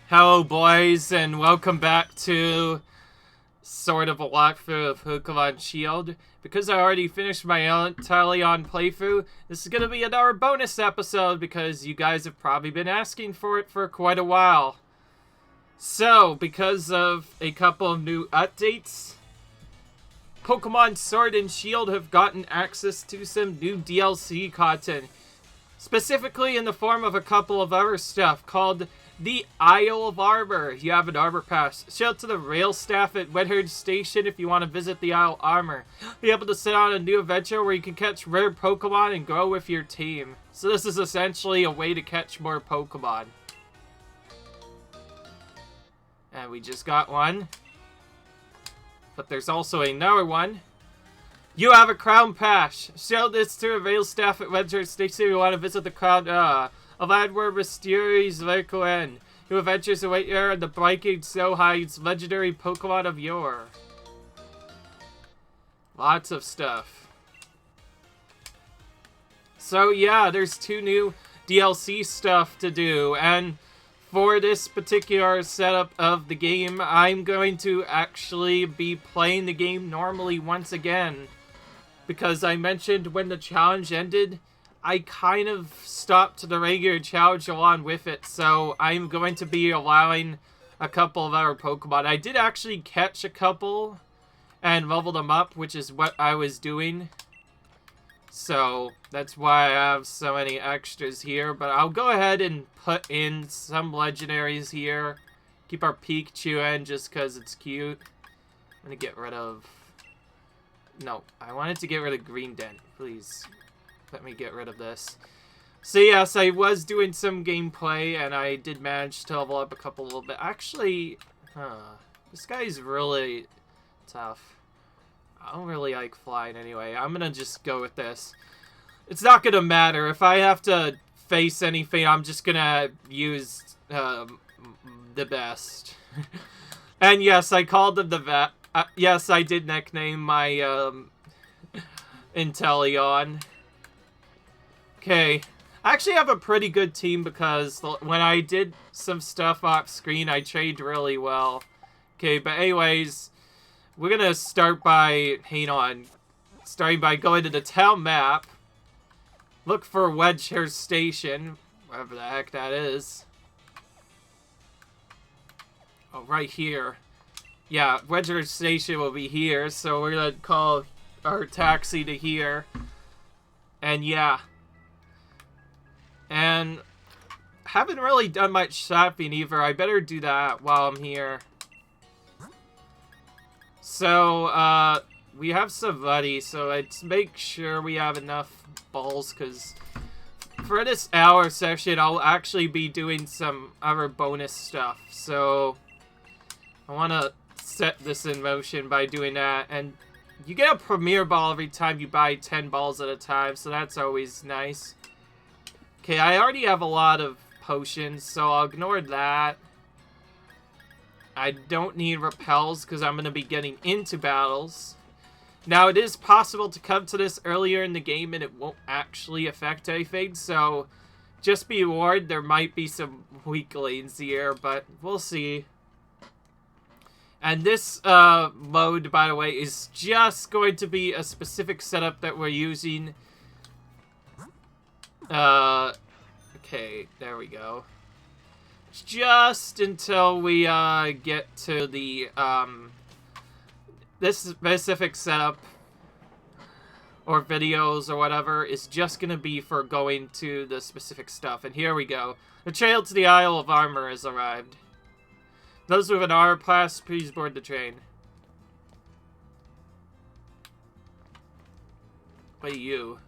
Hello boys, and welcome back to sort of a walkthrough of Pokémon Shield. Because I already finished my Talion playthrough, this is going to be another bonus episode because you guys have probably been asking for it for quite a while. So, because of a couple of new updates, Pokemon Sword and Shield have gotten access to some new DLC content. Specifically in the form of a couple of other stuff called the Isle of Armor. You have an armor pass. Show it to the rail staff at Wedhurd Station if you want to visit the Isle of Armor. Be able to set on a new adventure where you can catch rare Pokemon and grow with your team. So this is essentially a way to catch more Pokemon. And we just got one. But there's also another one. You have a Crown Pass. Show this to a rail staff at Wedhurd Station if you want to visit the Crown of Adware Mysteries Vercoen, who adventures await you in the Breaking Snow Hides legendary Pokemon of yore. Lots of stuff. So yeah, there's two new DLC stuff to do, and for this particular setup of the game, I'm going to actually be playing the game normally once again. Because I mentioned when the challenge ended, I kind of stopped the regular challenge along with it, so I'm going to be allowing a couple of other Pokemon. I did actually catch a couple and level them up, which is what I was doing. So that's why I have so many extras here, but I'll go ahead and put in some legendaries here. Keep our Pikachu in just because it's cute. I'm going to get rid of... No, I wanted to get rid of Green Dent. Please, let me get rid of this. So yes, I was doing some gameplay, and I did manage to level up a couple a little bit. Actually, this guy's really tough. I don't really like flying anyway. I'm gonna just go with this. It's not gonna matter. If I have to face anything, I'm just gonna use the best. And yes, I called him the vet. Yes, I did nickname my Inteleon. Okay. I actually have a pretty good team because when I did some stuff off screen, I trained really well. Okay, but anyways, we're gonna start by, starting by going to the town map. Look for Wedhurd Station, wherever the heck that is. Oh, right here. Yeah, Wedhurd Station will be here, so we're gonna call our taxi to here. And yeah. And haven't really done much shopping either. I better do that while I'm here. So, we have some money, so let's make sure we have enough balls, because for this hour session, I'll actually be doing some other bonus stuff. So, I want to set this in motion by doing that, and you get a premier ball every time you buy 10 balls at a time, so that's always nice. Okay, I already have a lot of potions, so I'll ignore that. I don't need repels because I'm going to be getting into battles. Now, it is possible to come to this earlier in the game and it won't actually affect anything, so just be warned, there might be some weak lanes here, but we'll see. And this mode, by the way, is just going to be a specific setup that we're using. Okay, there we go. Just until we get to the this specific setup or videos or whatever is just going to be for going to the specific stuff. And here we go. The trail to the Isle of Armor has arrived. Those with an R pass, please board the train. Wait, you.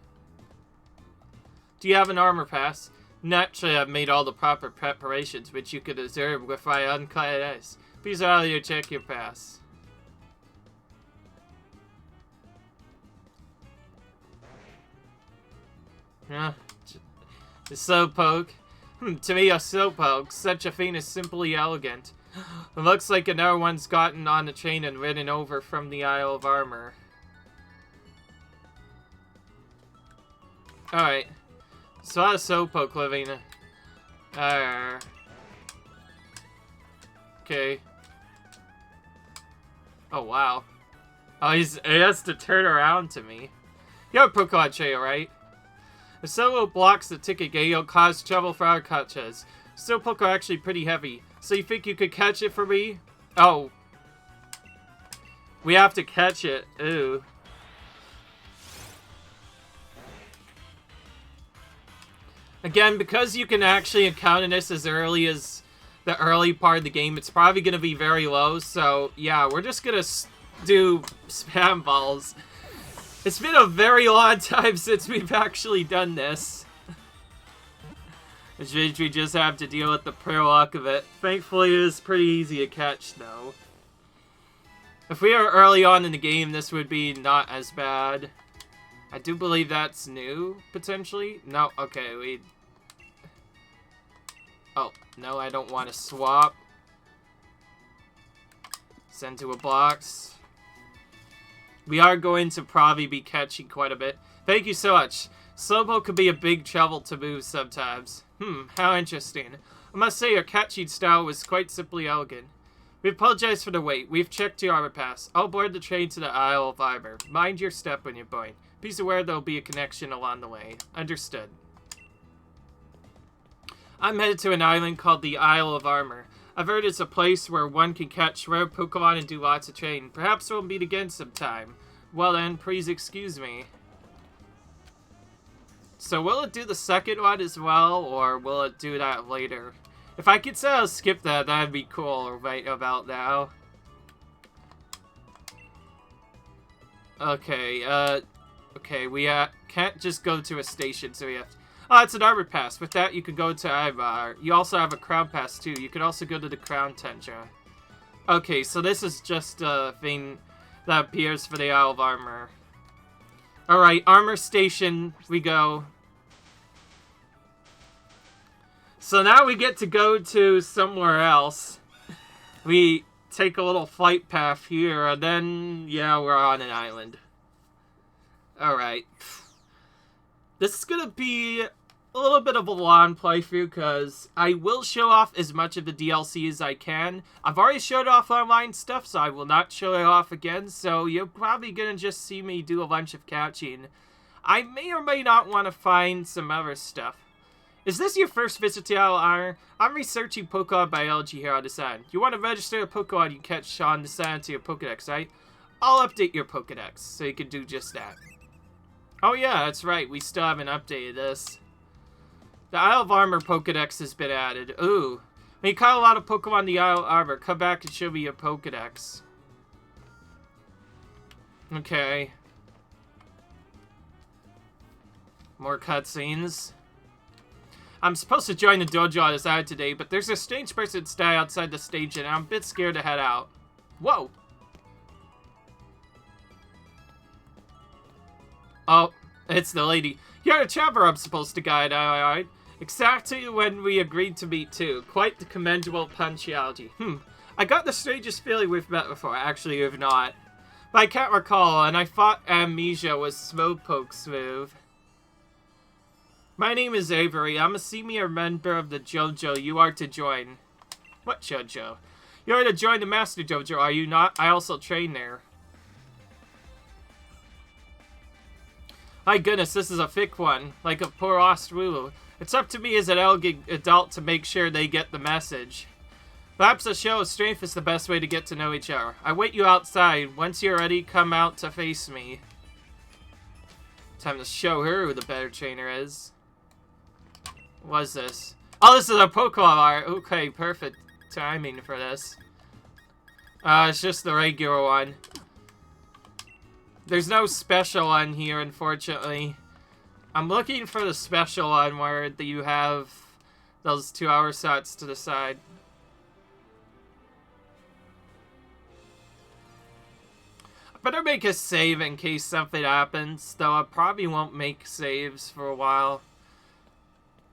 Do you have an armor pass? Naturally, I've made all the proper preparations, which you could observe with my uncut eyes. Please allow you to check your pass. Yeah, the Slowpoke. To me, a Slowpoke, such a thing is simply elegant. It looks like another one's gotten on the train and ridden over from the Isle of Armor. Alright. So I have Slowpoke living. Okay. Oh, wow. Oh, he has to turn around to me. You have a Pokemon trail, right? If Sobble blocks the ticket gate, it'll cause trouble for our catches. Still, Pokemon are actually pretty heavy. So you think you could catch it for me? Oh. We have to catch it. Ooh. Again, because you can actually encounter this as early as the early part of the game, it's probably going to be very low. So, yeah, we're just going to do spam balls. It's been a very long time since we've actually done this. Which means we just have to deal with the pure luck of it. Thankfully, it is pretty easy to catch, though. If we are early on in the game, this would be not as bad. I do believe that's new, potentially. No, okay, we... Oh, no, I don't want to swap. Send to a box. We are going to probably be catching quite a bit. Thank you so much. Sobble could be a big trouble to move sometimes. How interesting. I must say your catching style was quite simply elegant. We apologize for the wait. We've checked your armor pass. I'll board the train to the Isle of Armor. Mind your step when you're going. Be aware there'll be a connection along the way. Understood. I'm headed to an island called the Isle of Armor. I've heard it's a place where one can catch rare Pokemon and do lots of training. Perhaps we'll meet again sometime. Well then, please excuse me. So will it do the second one as well, or will it do that later? If I could say I'll skip that, that'd be cool right about now. Okay, okay, we can't just go to a station, so we have to... Oh, it's an armor pass. With that, you can go to Ivar. You also have a crown pass, too. You can also go to the crown Tundra. Okay, so this is just a thing that appears for the Isle of Armor. Alright, armor station we go. So now we get to go to somewhere else. We take a little flight path here, and then, yeah, we're on an island. Alright. This is gonna be a little bit of a long playthrough, because I will show off as much of the DLC as I can. I've already showed off online stuff, so I will not show it off again, so you're probably gonna just see me do a bunch of catching. I may or may not want to find some other stuff. Is this your first visit to Isle of Armor? I'm researching Pokemon biology here on this island. You want to register a Pokemon you catch on this island to your Pokedex, right? I'll update your Pokedex, so you can do just that. Oh yeah, that's right, we still haven't updated this. The Isle of Armor Pokedex has been added. Ooh. When you caught a lot of Pokemon in the Isle of Armor, come back and show me your Pokedex. Okay. More cutscenes. I'm supposed to join the dojo on this island today, but there's a strange person staying outside the station, and I'm a bit scared to head out. Whoa! Oh, it's the lady. You're the chopper I'm supposed to guide, alright? Exactly when we agreed to meet, too. Quite the commendable punctuality. I got the strangest feeling we've met before. Actually, you've not. But I can't recall, and I thought amnesia was Slowpoke's move. My name is Avery. I'm a senior member of the Dojo you are to join. What Dojo? You are to join the Master Dojo, are you not? I also train there. My goodness, this is a thick one. Like a poor lost Wooloo. It's up to me as an elegant adult to make sure they get the message. Perhaps a show of strength is the best way to get to know each other. I wait you outside. Once you're ready, come out to face me. Time to show her who the better trainer is. What is this? Oh, this is a Pokemon art. Okay, perfect timing for this. It's just the regular one. There's no special one here, unfortunately. I'm looking for the special one where you have those 2-hour sets to the side. I better make a save in case something happens, though I probably won't make saves for a while.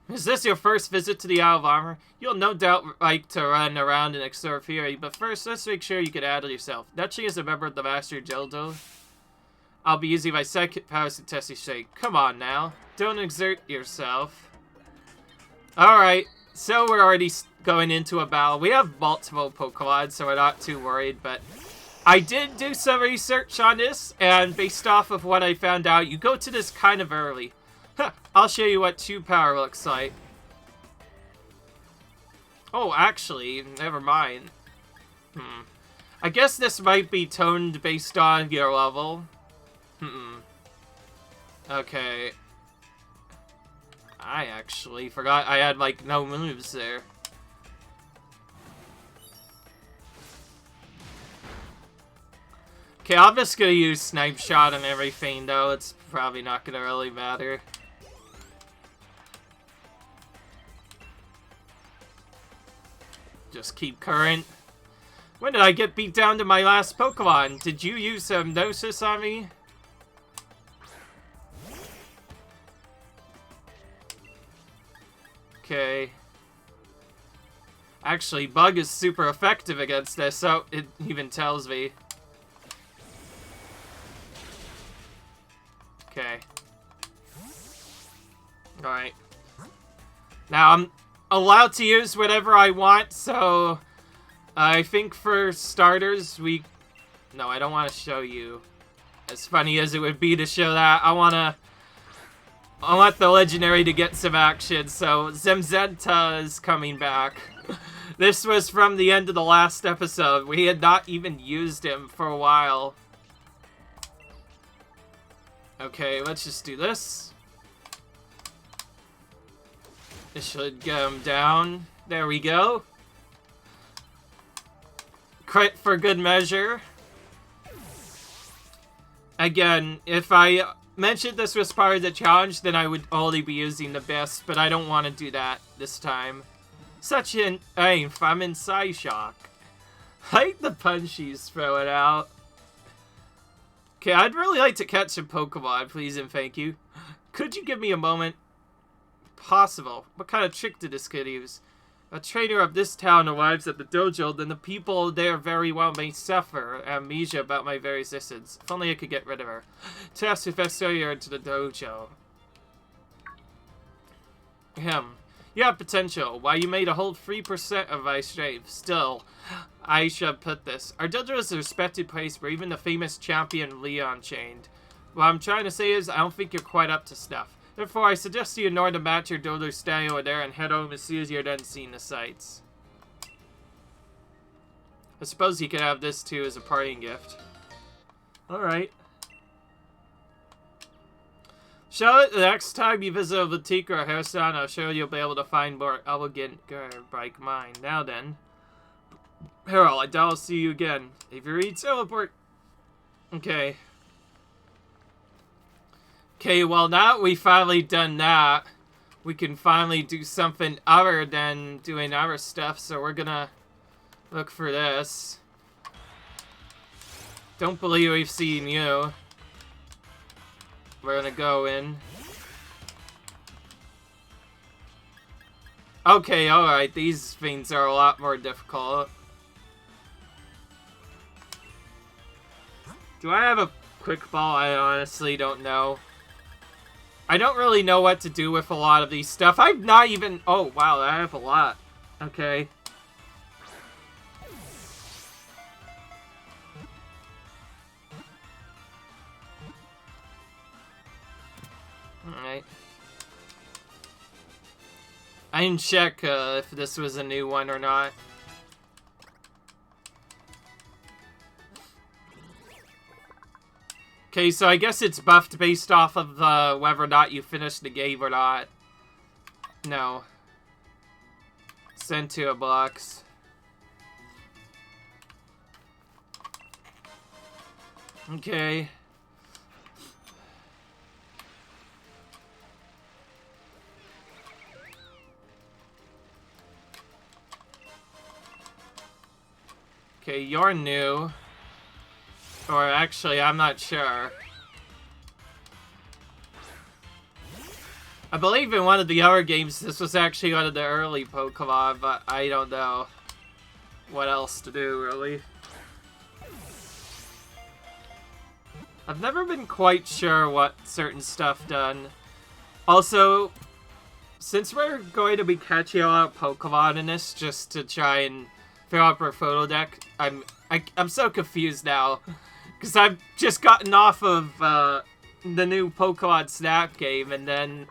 Is this your first visit to the Isle of Armor? You'll no doubt like to run around and explore Fury, but first let's make sure you can add yourself. Naturally, as a member of the Master Dojo, I'll be using my second powers to test your strength. Come on now. Don't exert yourself. Alright, so we're already going into a battle. We have multiple Pokemon, so we're not too worried, but I did do some research on this, and based off of what I found out, you go to this kind of early. Huh, I'll show you what 2 power looks like. Oh, actually, never mind. I guess this might be toned based on your level. Okay. I actually forgot I had, like, no moves there. Okay, I'm just gonna use Snipe Shot and everything, though. It's probably not gonna really matter. Just keep current. When did I get beat down to my last Pokemon? Did you use Hypnosis on me? Okay. Actually, Bug is super effective against this, so it even tells me. Okay. Alright. Now, I'm allowed to use whatever I want, so I think for starters, No, I don't want to show you. As funny as it would be to show that, I want the legendary to get some action, so Zamazenta is coming back. This was from the end of the last episode. We had not even used him for a while. Okay, let's just do this. This should get him down. There we go. Crit for good measure. Again, if I mentioned this was part of the challenge, then I would only be using the best, but I don't want to do that this time. Such an oomph, I'm in Psyshock. I like the punch he's throwing out. Okay, I'd really like to catch a Pokemon, please and thank you. Could you give me a moment? Possible. What kind of trick did this kid use? A trainer of this town arrives at the dojo, then the people there very well may suffer amnesia about my very existence. If only I could get rid of her. Test if I throw her into the dojo. You have potential. Why, you made a whole 3% of my strength. Still, I should put this. Our dojo is a respected place where even the famous champion Leon chained. What I'm trying to say is, I don't think you're quite up to snuff. Therefore, I suggest you ignore the match your dojo standing over there and head home as soon as you're done seeing the sights. I suppose you could have this too as a parting gift. Alright. Show it the next time you visit a boutique or a hair salon, I'm sure you'll be able to find more elegant garb like mine. Now then. Harold, I doubt I'll see you again. If you read, teleport. Okay. Okay, well now we finally done that, we can finally do something other than doing other stuff, so we're gonna look for this. Don't believe we've seen you. We're gonna go in. Okay, alright, these things are a lot more difficult. Do I have a quick ball? I honestly don't know. I don't really know what to do with a lot of these stuff. I've not even... Oh, wow, I have a lot. Okay. Alright. I didn't check if this was a new one or not. Okay, so I guess it's buffed based off of whether or not you finish the game or not. No. Send to a box. Okay. Okay, you're new. Or actually, I'm not sure. I believe in one of the other games this was actually one of the early Pokemon, but I don't know what else to do, really. I've never been quite sure what certain stuff done. Also, since we're going to be catching a lot of Pokemon in this just to try and fill up our photo deck, I'm so confused now. Because I've just gotten off of the new Pokemon Snap game, and then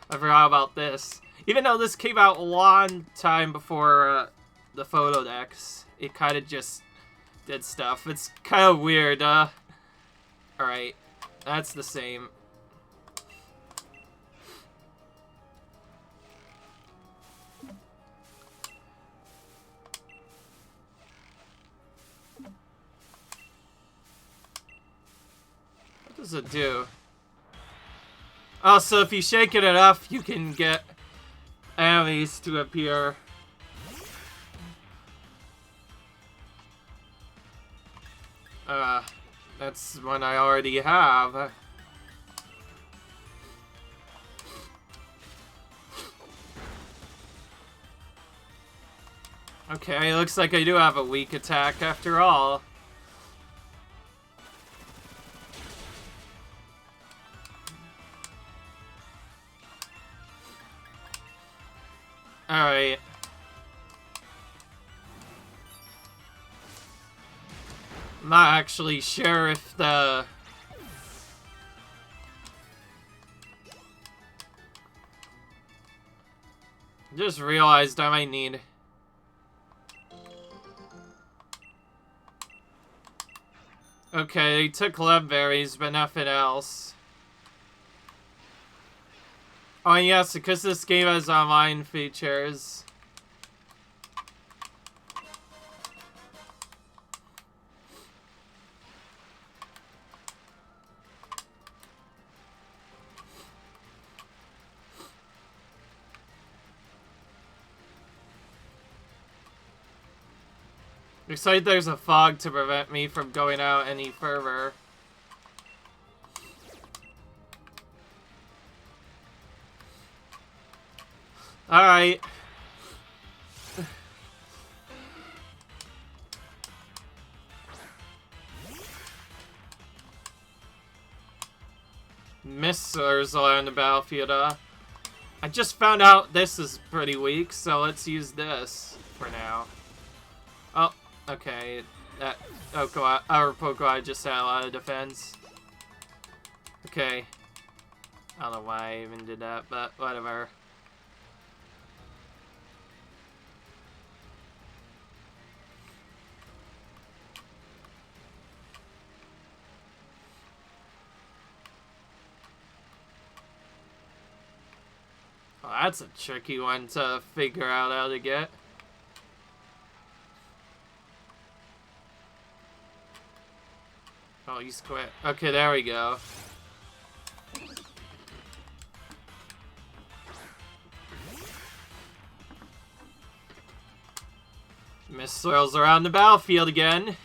I forgot about this. Even though this came out a long time before the photo decks, it kind of just did stuff. It's kind of weird. Alright, that's the same. What does it do? Oh, so if you shake it enough, you can get enemies to appear. That's one I already have. Okay, looks like I do have a weak attack after all. Alright. I'm not actually sure if the... Just realized I might need... Okay, they took love berries, but nothing else. Oh yes, because this game has online features. Looks like there's a fog to prevent me from going out any further. Alright. Missers on the battlefield. I just found out this is pretty weak, so let's use this for now. Oh, okay. That our Pokemon just had a lot of defense. Okay. I don't know why I even did that, but whatever. Oh, that's a tricky one to figure out how to get. Oh, he's quit. Okay, there we go. Missiles around the battlefield again.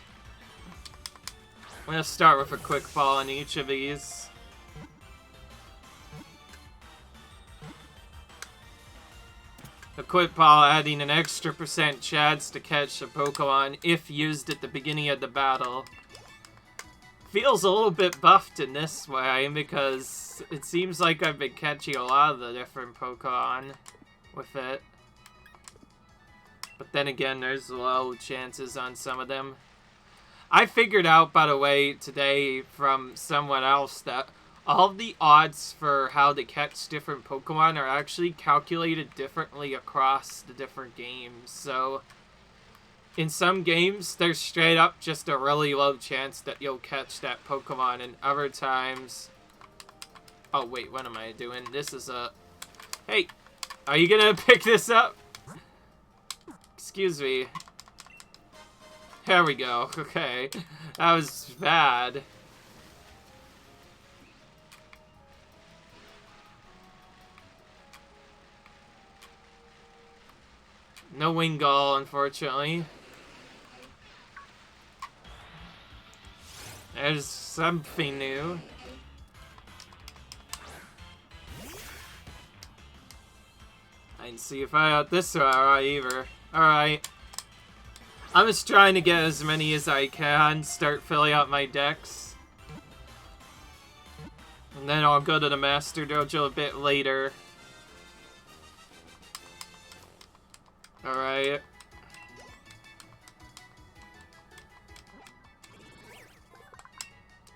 I'm gonna start with a quick ball on each of these. A quick ball adding an extra % chance to catch a Pokemon if used at the beginning of the battle. Feels a little bit buffed in this way because it seems like I've been catching a lot of the different Pokemon with it. But then again, there's low chances on some of them. I figured out, by the way, today from someone else that all of the odds for how to catch different Pokemon are actually calculated differently across the different games. So, in some games, there's straight up just a really low chance that you'll catch that Pokemon, and other times... Oh, wait, what am I doing? This is a... Hey, are you gonna pick this up? Excuse me. There we go. Okay. That was bad. No Wingull, unfortunately. There's something new. I didn't see if I got this right either. Alright. I'm just trying to get as many as I can, start filling out my decks. And then I'll go to the Master Dojo a bit later. Alright.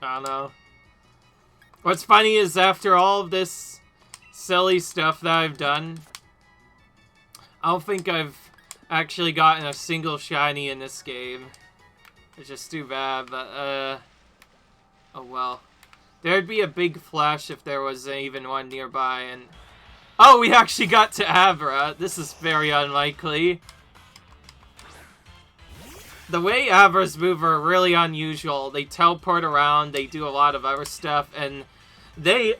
I don't know. What's funny is after all of this silly stuff that I've done, I don't think I've actually gotten a single shiny in this game. It's just too bad, but, oh well. There'd be a big flash if there was even one nearby, and... Oh, we actually got to Abra. This is very unlikely. The way Abras move are really unusual. They teleport around, they do a lot of other stuff, and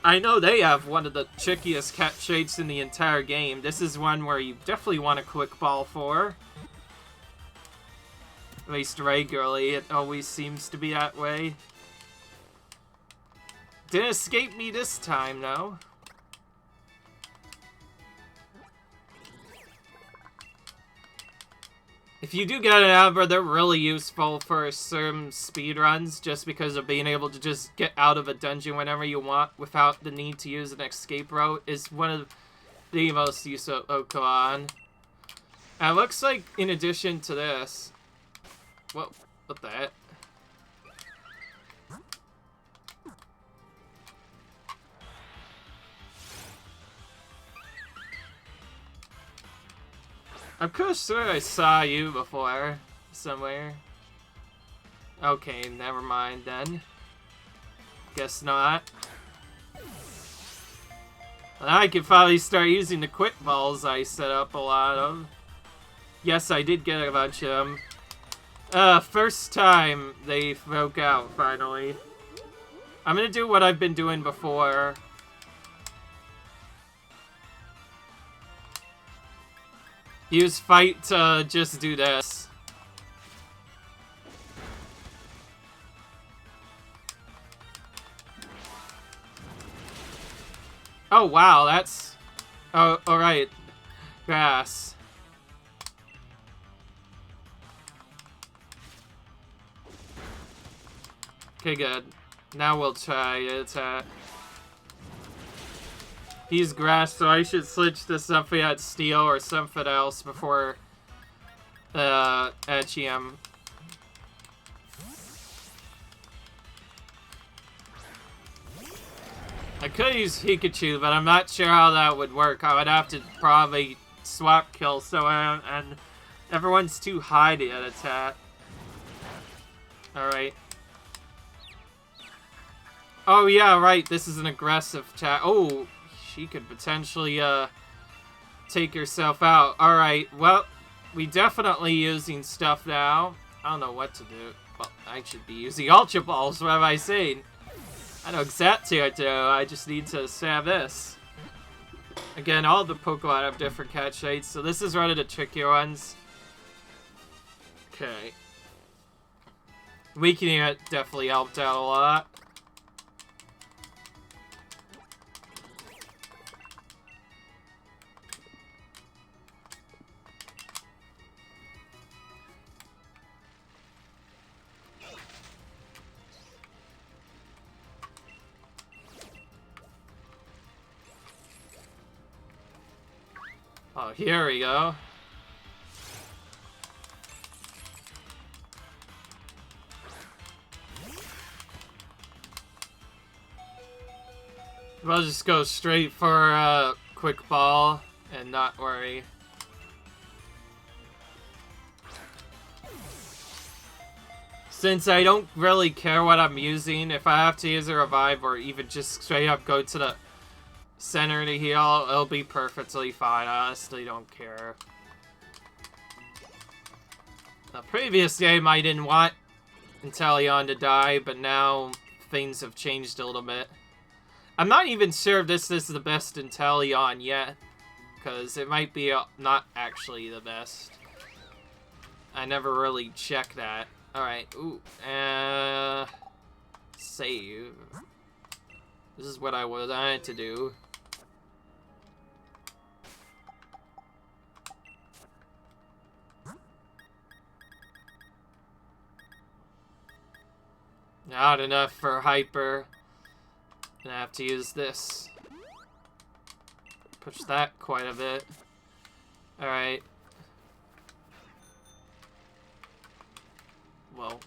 I know they have one of the trickiest catch shapes in the entire game. This is one where you definitely want a quick ball for. At least regularly, it always seems to be that way. Didn't escape me this time, though. If you do get an Abra, they're really useful for certain speedruns, just because of being able to just get out of a dungeon whenever you want without the need to use an escape route is one of the most useful Pokemon. And it looks like, in addition to this... What the heck? I'm pretty sure I saw you before, somewhere. Okay, never mind then. Guess not. And I could finally start using the quick balls I set up a lot of. Yes, I did get a bunch of them. First time they broke out, finally. I'm gonna do what I've been doing before. Use fight to just do this. Oh wow, that's... Oh, alright. Grass. Okay, good. Now we'll try it. He's grass, so I should switch to something at steel or something else before HM. I could use Pikachu, but I'm not sure how that would work. I would have to probably swap kill someone, and everyone's too high to get attack. Alright. Oh yeah, right, this is an aggressive attack. Oh! She could potentially, take herself out. Alright, well, we definitely using stuff now. I don't know what to do. Well, I should be using Ultra Balls, what am I saying? I know exactly what to do, I just need to stab this. Again, all the Pokemon have different catch rates, so this is one of the trickier ones. Okay. Weakening it definitely helped out a lot. Oh, here we go. We'll just go straight for a quick ball and not worry. Since I don't really care what I'm using, if I have to use a revive or even just straight up go to the center to heal, it'll be perfectly fine. I honestly don't care. The previous game I didn't want Inteleon to die, but now things have changed a little bit. I'm not even sure if this is the best Inteleon yet, because it might be not actually the best. I never really checked that. Alright, ooh, save. This is what I wanted to do. Not enough for Hyper. Gonna have to use this. Push that quite a bit. Alright. Well.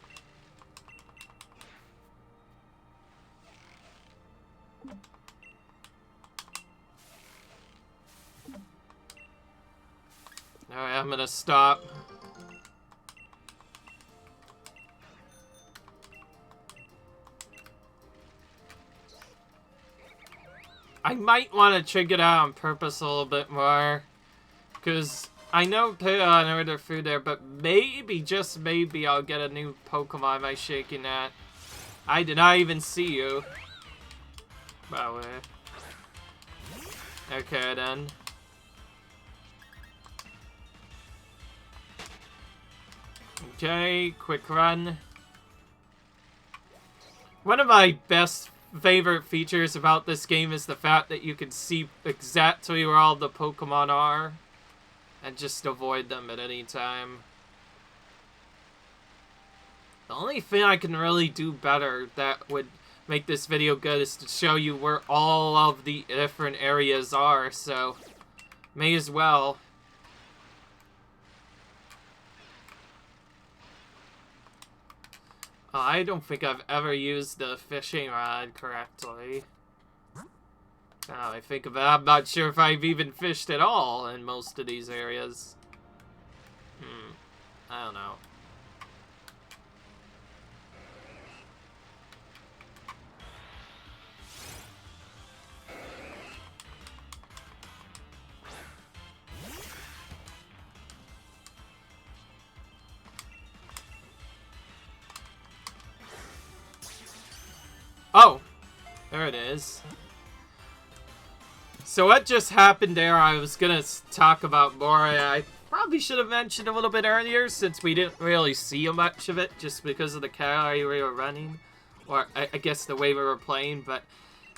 Alright, I'm gonna stop. I might want to check it out on purpose a little bit more. Because I know put on order food there, but maybe, just maybe, I'll get a new Pokemon by shaking that. I did not even see you. By the way. Okay, then. Okay, quick run. One of my best favorite features about this game is the fact that you can see exactly where all the Pokemon are and just avoid them at any time. The only thing I can really do better that would make this video good is to show you where all of the different areas are, so may as well. I don't think I've ever used the fishing rod correctly. Now I think of it, I'm not sure if I've even fished at all in most of these areas. I don't know. Oh, there it is. So what just happened there, I was gonna talk about more. I probably should have mentioned a little bit earlier since we didn't really see much of it just because of the carry we were running. Or I guess the way we were playing, but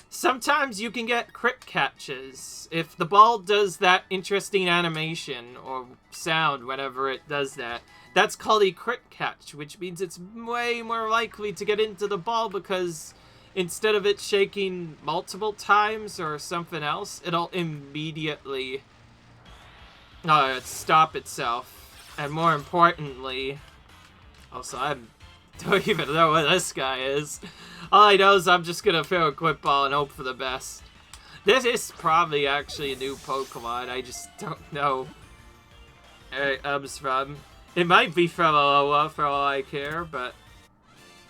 sometimes you can get crit catches. If the ball does that interesting animation or sound whenever it does that, that's called a crit catch, which means it's way more likely to get into the ball because instead of it shaking multiple times or something else, it'll immediately stop itself. And more importantly, also I don't even know what this guy is. All I know is I'm just gonna throw a quick ball and hope for the best. This is probably actually a new Pokemon, I just don't know where it comes from. It might be from Alola for all I care, but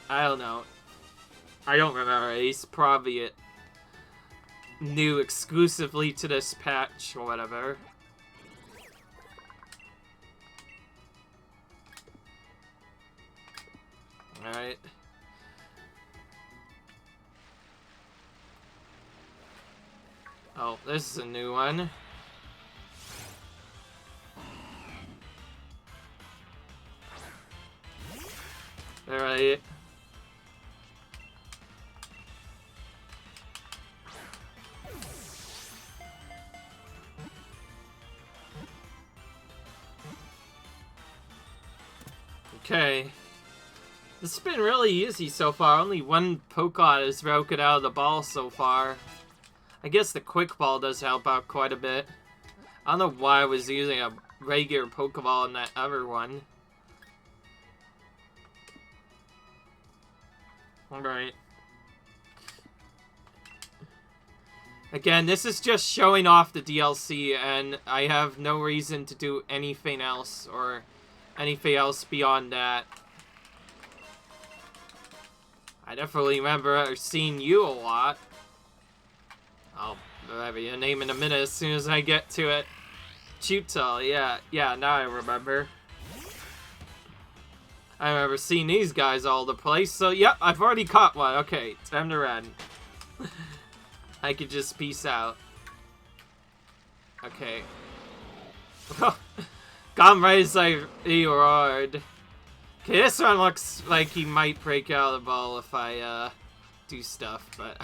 I don't know. I don't remember. He's probably new exclusively to this patch or whatever. Alright. Oh, this is a new one. Alright. Okay. This has been really easy so far. Only one Pokemon has broken out of the ball so far. I guess the quick ball does help out quite a bit. I don't know why I was using a regular Pokeball in that other one. Alright. Again, this is just showing off the DLC, and I have no reason to do anything else, or anything else beyond that. I definitely remember seeing you a lot. I'll have your name in a minute as soon as I get to it. Chutal, yeah, now I remember. I remember seeing these guys all the place, so yep, I've already caught one. Okay, time to run. I could just peace out. Okay. Got right as I roared. Okay, this one looks like he might break out of the ball if I do stuff, but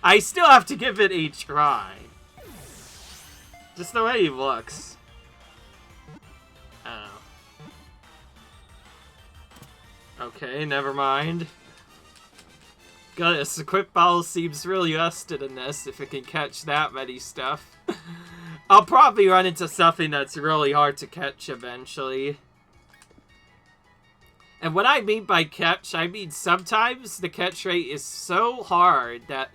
I still have to give it a try. Just the way he looks. I don't know. Okay, never mind. Goodness, the quick ball seems really rusted in this if it can catch that many stuff. I'll probably run into something that's really hard to catch eventually. And what I mean by catch, I mean sometimes the catch rate is so hard that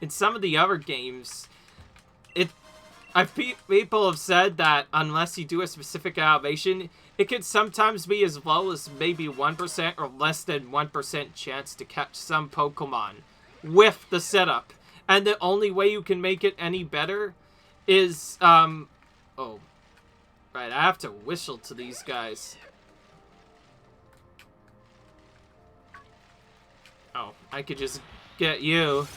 in some of the other games, people have said that unless you do a specific animation, it could sometimes be as low as maybe 1% or less than 1% chance to catch some Pokemon with the setup. And the only way you can make it any better is, oh, right, I have to whistle to these guys. Oh, I could just get you.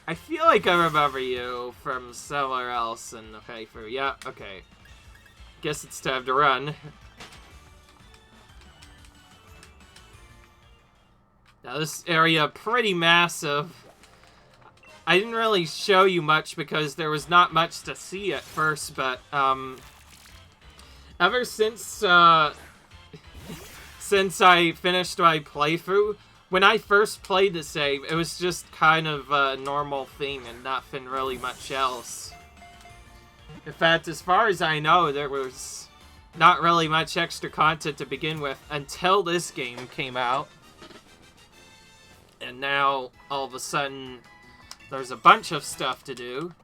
I feel like I remember you from somewhere else, and okay, yeah, okay. Guess it's time to run. Now this area pretty massive. I didn't really show you much because there was not much to see at first, but ever since I finished my playthrough, when I first played the save, it was just kind of a normal thing and nothing really much else. In fact, as far as I know, there was not really much extra content to begin with until this game came out. And now, all of a sudden, there's a bunch of stuff to do.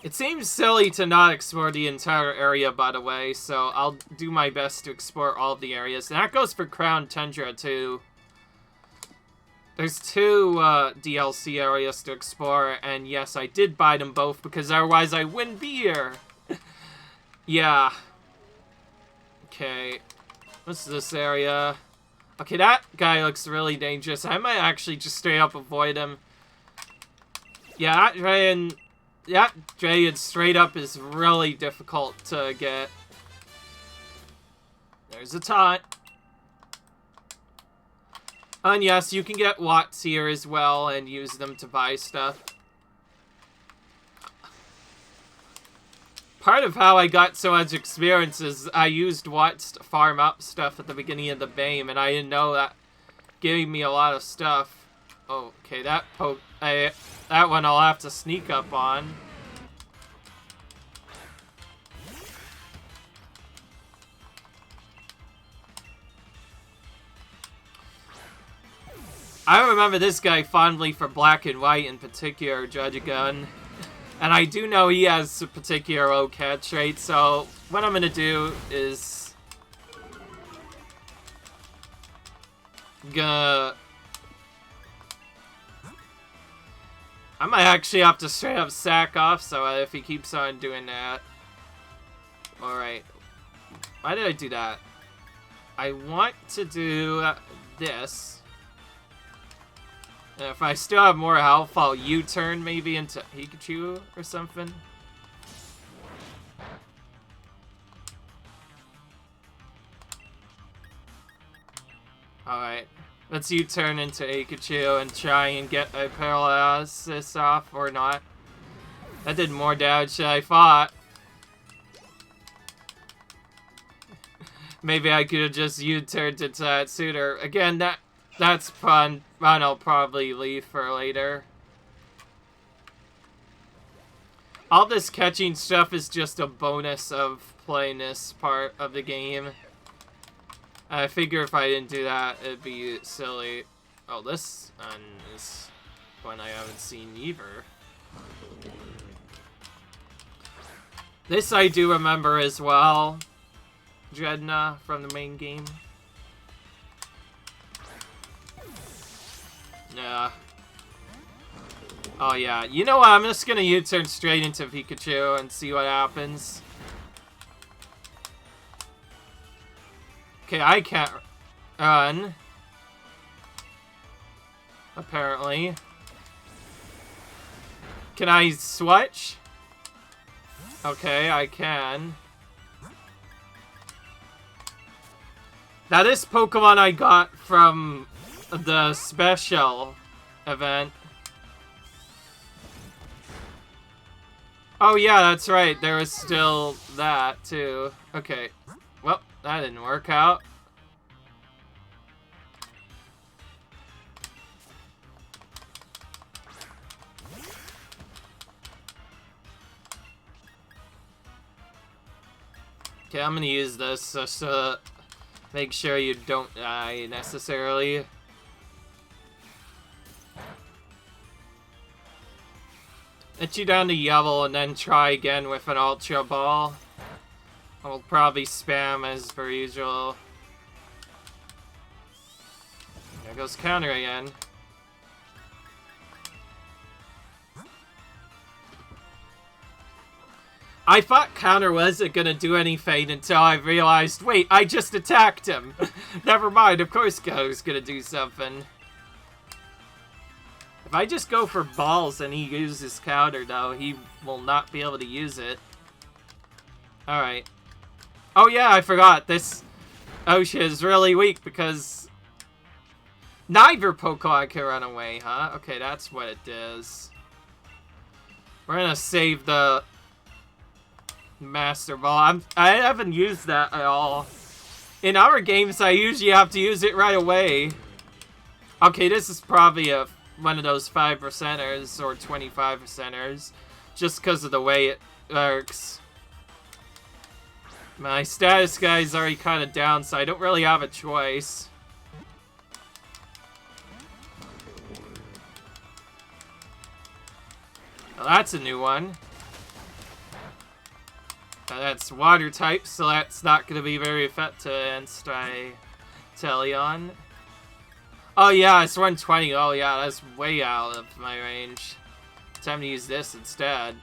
It seems silly to not explore the entire area, by the way, so I'll do my best to explore all of the areas. And that goes for Crown Tundra, too. There's 2 DLC areas to explore, and yes, I did buy them both, because otherwise I wouldn't be here. Yeah. Okay. What's this area? Okay, that guy looks really dangerous. I might actually just straight up avoid him. Yeah, that dragon straight up is really difficult to get. There's a taunt. And yes, you can get Watts here as well and use them to buy stuff. Part of how I got so much experience is I used Watts to farm up stuff at the beginning of the game, and I didn't know that gave me a lot of stuff. Oh, okay, that one I'll have to sneak up on. I remember this guy fondly for Black and White in particular, Judge-A-Gun. And I do know he has a particular low catch rate, so what I'm gonna do is I might actually have to straight up sack off, so if he keeps on doing that. Alright. Why did I do that? I want to do this. And if I still have more health, I'll U-turn maybe into Pikachu or something. Alright. Let's U-turn into Pikachu and try and get a paralysis off, or not. That did more damage than I thought. Maybe I could have just U-turned into that sooner. Again, that's fun. I'll probably leave for later. All this catching stuff is just a bonus of playing this part of the game. I figure if I didn't do that, it'd be silly. Oh, this one is one I haven't seen either. This I do remember as well. Dredna from the main game. Yeah. Oh yeah. You know what? I'm just gonna U-turn straight into Pikachu and see what happens. Okay, I can't run. Apparently. Can I switch? Okay, I can. Now this Pokemon I got from the special event. Oh yeah, that's right. There was still that too. Okay. Well, that didn't work out. Okay, I'm gonna use this just to make sure you don't die necessarily. Get you down to yellow and then try again with an Ultra Ball. I'll probably spam as per usual. There goes counter again. I thought counter wasn't gonna do anything until I realized, wait, I just attacked him. Never mind, of course Go's gonna do something. If I just go for balls and he uses counter, though, he will not be able to use it. Alright. Oh yeah, I forgot. This Osha is really weak because neither Pokemon can run away, huh? Okay, that's what it is. We're gonna save the Master Ball. I haven't used that at all. In our games, I usually have to use it right away. Okay, this is probably one of those 5%ers or 25%ers, just because of the way it works. My status guy is already kind of down, so I don't really have a choice. Well, that's a new one. That's water type, so that's not going to be very effective against Teleon. Oh yeah, it's 120. Oh yeah, that's way out of my range. Time to use this instead.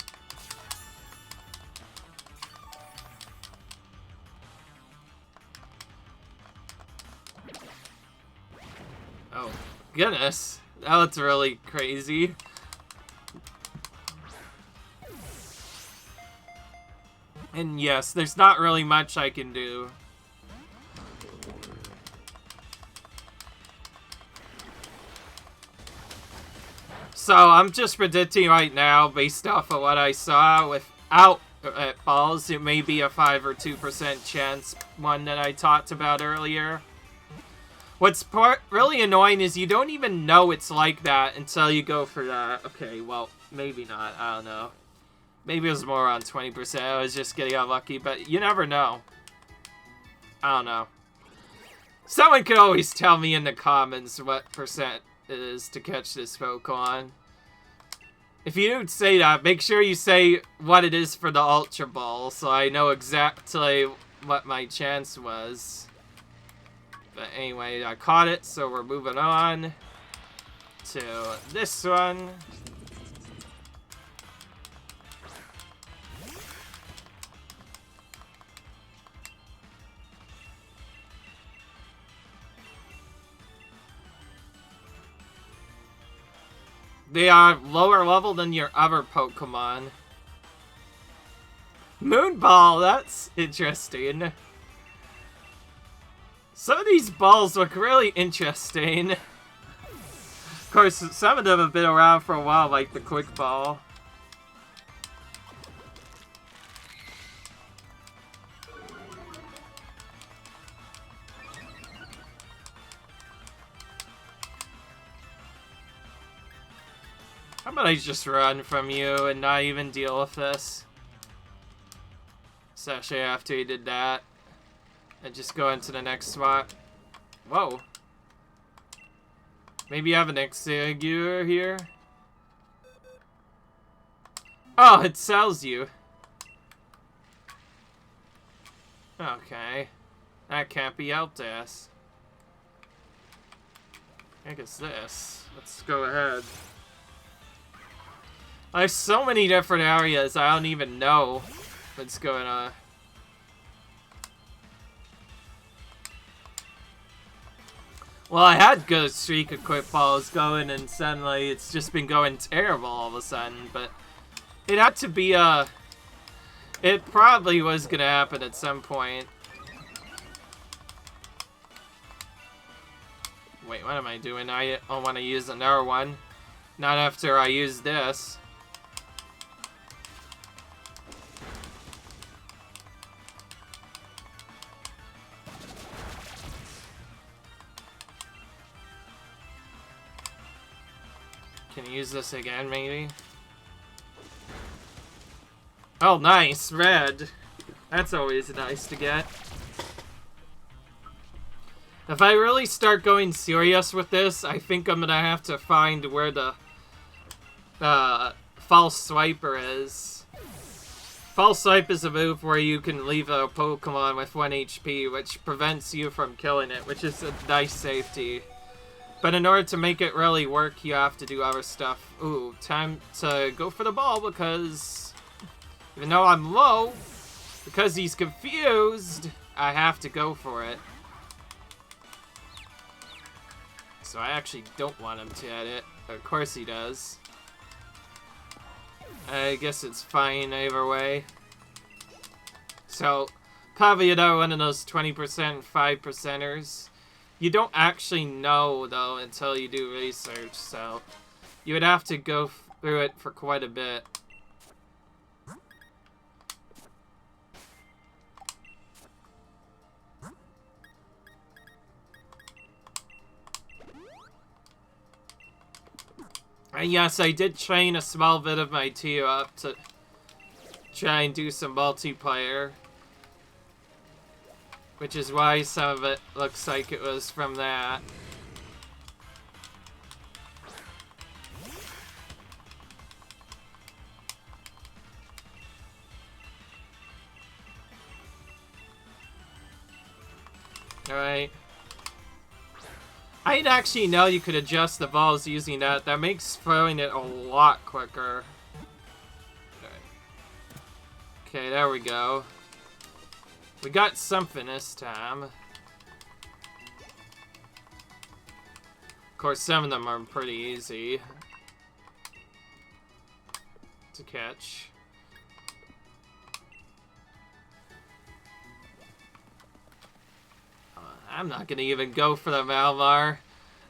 Oh, goodness. That looks really crazy. And yes, there's not really much I can do. So I'm just predicting right now, based off of what I saw, without balls, it may be a 5 or 2% chance, one that I talked about earlier. What's really annoying is you don't even know it's like that until you go for that. Okay, well, maybe not. I don't know. Maybe it was more around 20%. I was just getting unlucky, but you never know. I don't know. Someone could always tell me in the comments what percent it is to catch this Pokemon. If you don't say that, make sure you say what it is for the Ultra Ball, so I know exactly what my chance was. But anyway, I caught it, so we're moving on to this one. They are lower level than your other Pokemon. Moonball, that's interesting. Some of these balls look really interesting. Of course, some of them have been around for a while, like the Quick Ball. How about I just run from you and not even deal with this? Especially after he did that. And just go into the next spot. Whoa. Maybe you have an Executor here? Oh, it sells you. Okay. That can't be Eltas. I guess this. Let's go ahead. There's so many different areas, I don't even know what's going on. Well, I had good streak of quick balls going, and suddenly it's just been going terrible all of a sudden, but it had to be, it probably was gonna happen at some point. Wait, what am I doing? I want to use another one. Not after I use this. Can you use this again, maybe? Oh, nice! Red! That's always nice to get. If I really start going serious with this, I think I'm gonna have to find where the false swiper is. False swipe is a move where you can leave a Pokemon with 1 HP, which prevents you from killing it, which is a nice safety. But in order to make it really work, you have to do other stuff. Ooh, time to go for the ball because even though I'm low, because he's confused, I have to go for it. So I actually don't want him to hit it. Of course he does. I guess it's fine either way. So, probably another one of those 20% 5%ers. You don't actually know, though, until you do research, so you would have to go through it for quite a bit. And yes, I did train a small bit of my team up to try and do some multiplayer. Which is why some of it looks like it was from that. Alright. I didn't actually know you could adjust the balls using that. That makes throwing it a lot quicker. Okay, there we go. We got something this time. Of course, some of them are pretty easy to catch. I'm not gonna even go for the Malvar.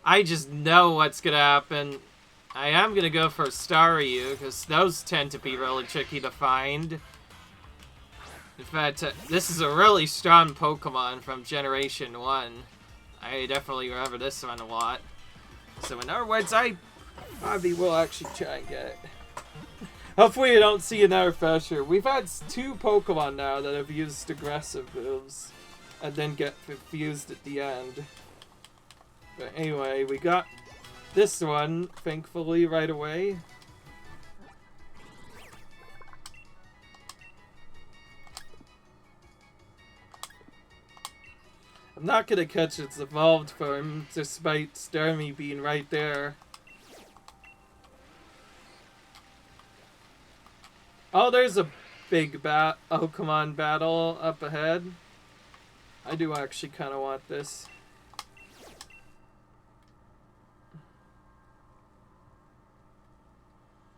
I just know what's gonna happen. I am gonna go for Staryu, because those tend to be really tricky to find. In fact, this is a really strong Pokemon from Generation 1. I definitely remember this one a lot. So in other words, I probably will actually try and get it. Hopefully I don't see another Fisher. We've had 2 Pokemon now that have used aggressive moves and then get confused at the end. But anyway, we got this one, thankfully, right away. I'm not gonna catch its evolved form, despite Starmie being right there. Oh, there's a big Pokemon battle up ahead. I do actually kind of want this.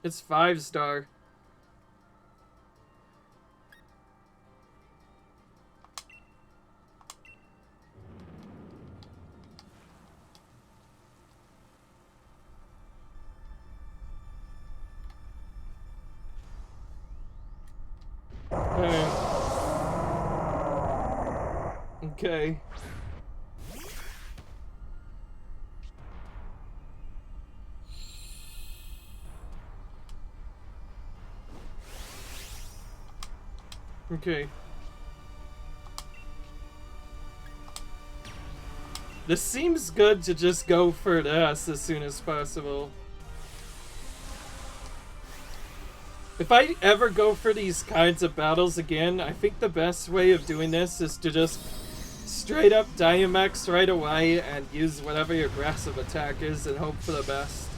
It's 5-star. Okay. Okay. This seems good to just go for this as soon as possible. If I ever go for these kinds of battles again, I think the best way of doing this is to just straight up Dynamax right away and use whatever your aggressive attack is and hope for the best.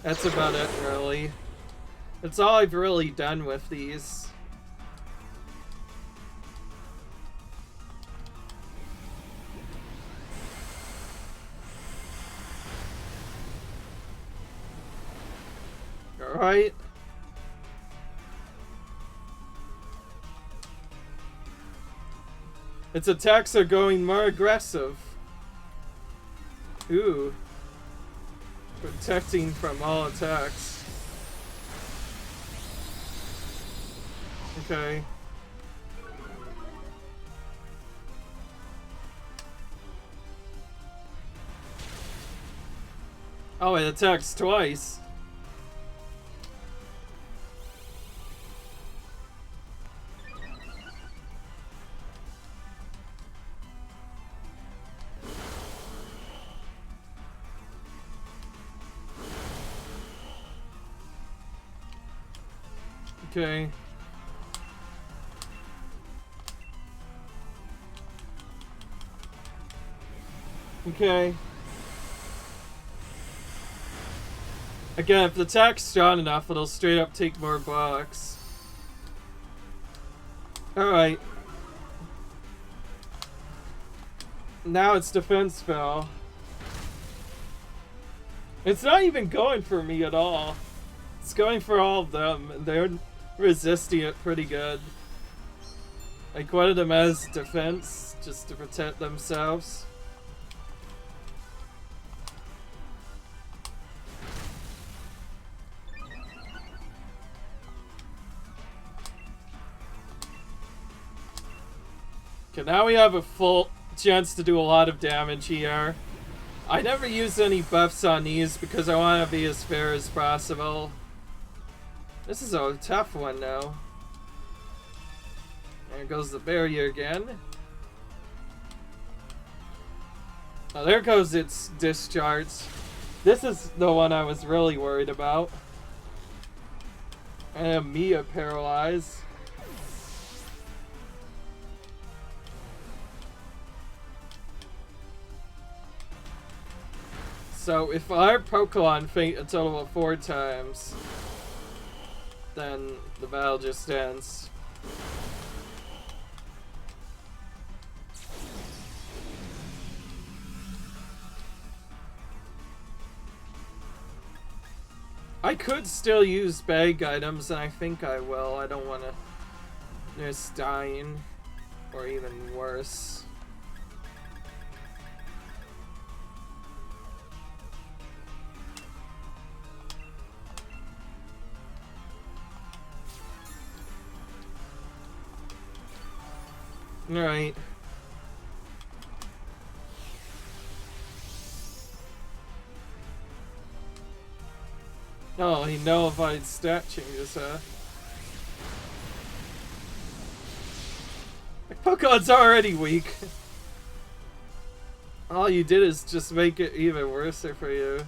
That's about it, really. That's all I've really done with these. Alright. Its attacks are going more aggressive. Ooh. Protecting from all attacks. Okay. Oh, it attacks twice. Okay. Okay. Again, if the attack's strong enough, it'll straight up take more bucks. Alright. Now it's defense spell. It's not even going for me at all. It's going for all of them, and they're resisting it pretty good. Like, one of them has defense, just to protect themselves. Okay, now we have a full chance to do a lot of damage here. I never use any buffs on these because I want to be as fair as possible. This is a tough one now. There goes the barrier again. Oh, there goes its discharge. This is the one I was really worried about. I have Mia paralyzed. So if our Pokemon faint a total of 4 times, then the battle just ends. I could still use bag items, and I think I will. I don't want to risk dying, or even worse. Alright. Oh, he nullified stat changes, huh? My Pokemon's already weak. All you did is just make it even worse for you.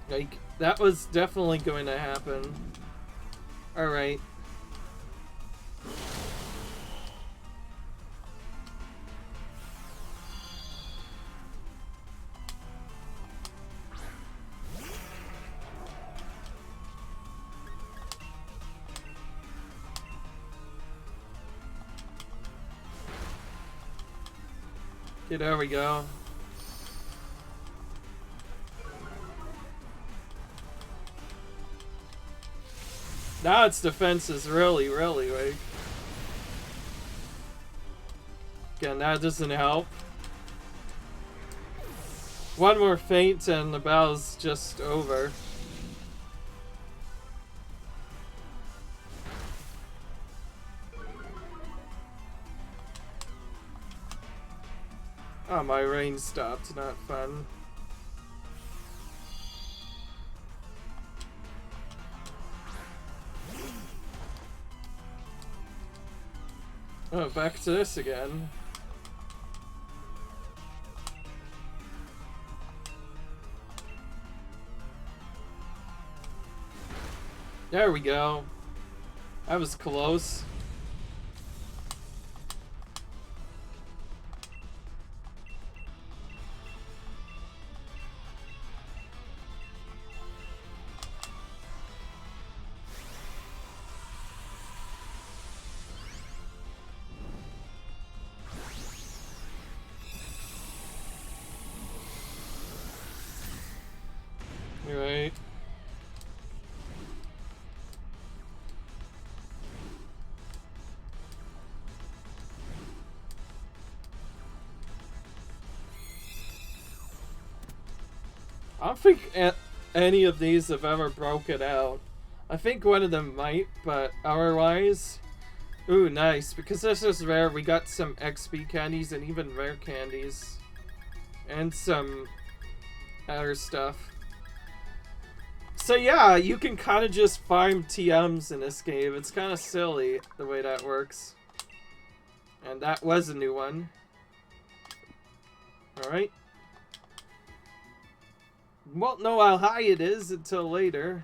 Like, that was definitely going to happen. Alright. Okay, there we go. Now its defense is really, really weak. Again, that doesn't help. One more feint and the battle's just over. Oh, my rain stopped. Not fun. Oh, back to this again. There we go. That was close. Right. I don't think any of these have ever broken out. I think one of them might, but otherwise... Ooh, nice. Because this is rare, we got some XP candies and even rare candies. And some other stuff. So yeah, you can kind of just farm TMs in this game. It's kind of silly the way that works. And that was a new one. Alright. Won't know how high it is until later.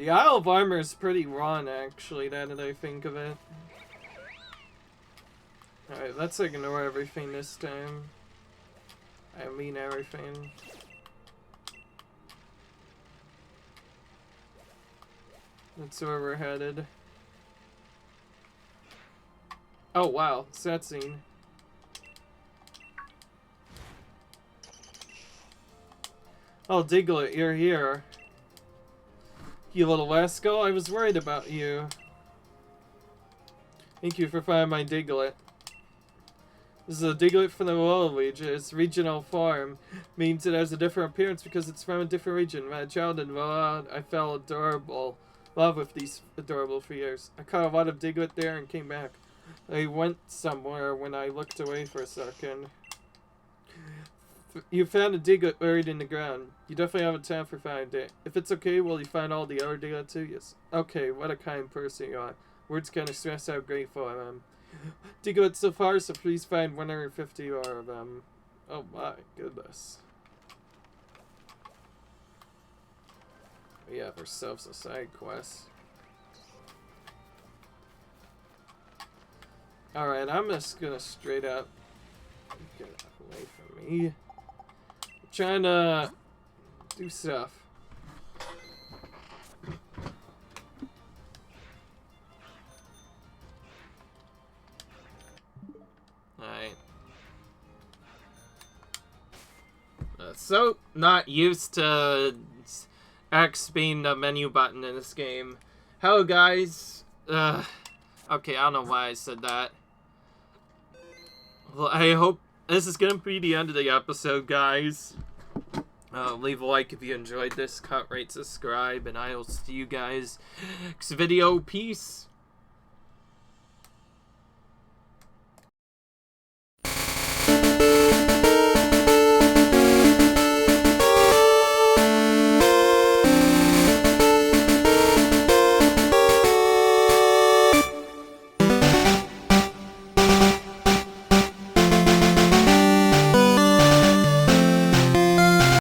The Isle of Armor is pretty run, actually, now that I think of it. Alright, let's ignore everything this time. I mean everything. That's where we're headed. Oh wow, set scene. Oh, Diglett, you're here. You little rascal, I was worried about you. Thank you for finding my Diglett. This is a Diglett from the Waluigi. Its regional form means it has a different appearance because it's from a different region. When I was a child in Valad, I fell love with these adorable fears. I caught a lot of Diglett there and came back. I went somewhere when I looked away for a second. You found a Diglett buried in the ground. You definitely have a time for finding it. If it's okay, will you find all the other Diglett too? Yes. Okay, what a kind person you are. Words kind of stress how grateful I am. Diglett so far, so please find 150 more of them. Oh my goodness. We have ourselves a side quest. Alright, I'm just gonna straight up get away from me. I'm trying to do stuff. Alright. So not used to X being the menu button in this game. Hello guys. Okay, I don't know why I said that. Well, I hope this is gonna be the end of the episode, guys. Leave a like if you enjoyed this, cut, rate, subscribe, and I will see you guys next video. Peace.